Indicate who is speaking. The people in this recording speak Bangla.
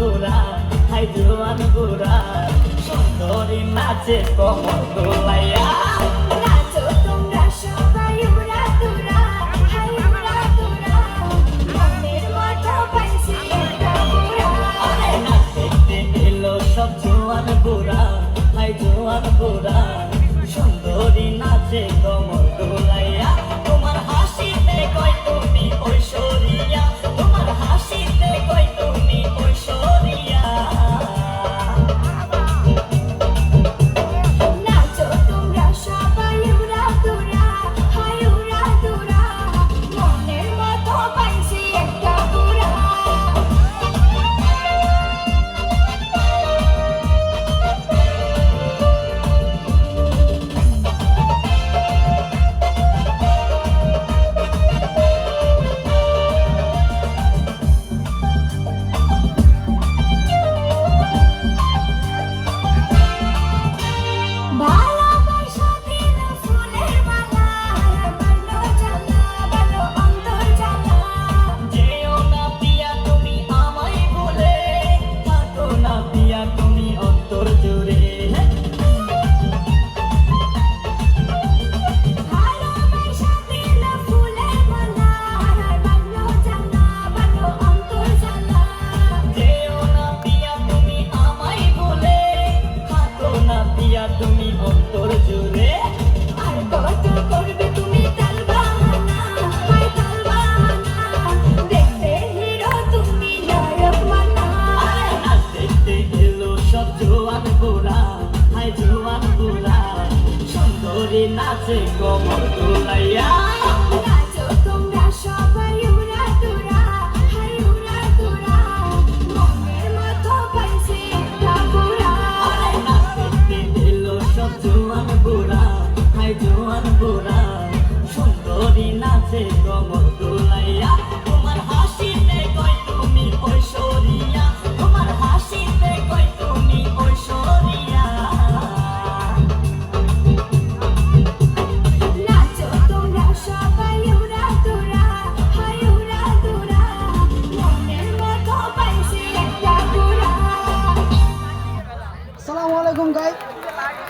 Speaker 1: বুড়া হাই জোয়ান বুড়া সুন্দরী নাচে কমর দোলাইয়া
Speaker 2: নাচো তোমরা সবাই উড়া দুরা হাই উড়া দুরা মনের মতো পাইছি একটা বুড়া
Speaker 1: আরে নাচ দেখতে এলো সব জোয়ান বুড়া হাই জোয়ান বুড়া সুন্দরী নাচে কমর দোলাইয়া তোমার হাসিতে কই তুমি ঐশ্বরিয়া তোমার হাসিতে কই তুমি ঐশ্বরিয়া
Speaker 2: নাচো তোমরা সবাই উড়া দুরা হাই উড়া দুরা মনের মতো পাইছি একটা বুড়া ভালোবাসা দিল ফুলের মালা বানো জ্বালা বানো অন্তর জ্বালা
Speaker 1: যেও না পিয়া তুমি আমায় ভুলে থাকো না পিয়া তুমি অন্তর জুড়ে
Speaker 2: ভালোবাসা দিল ফুলের মালা বানো জ্বালা বানো অন্তর জ্বালা
Speaker 1: যেও না পিয়া তুমি আমায় ভুলে থাকো না পিয়া তুমি অন্তর জুড়ে
Speaker 2: আর কত করবে তুমি তাল বাহানা হাই তাল বাহানা দেখতে হিরো তুমি নায়ক মানা
Speaker 1: আরে নাচ দেখতে এলো সব জোয়ান বুড়া হাই জোয়ান বুড়া সুন্দরী নাচে কমর দোলাইয়া
Speaker 2: নাচো তোমরা সবাই উড়া দুরা হাই উড়া দুরা মনের মতো পাইছি একটা বুড়া
Speaker 1: আরে নাচ দেখতে এলো সব জোয়ান বুড়া হাই জোয়ান বুড়া সুন্দরী নাচে কমর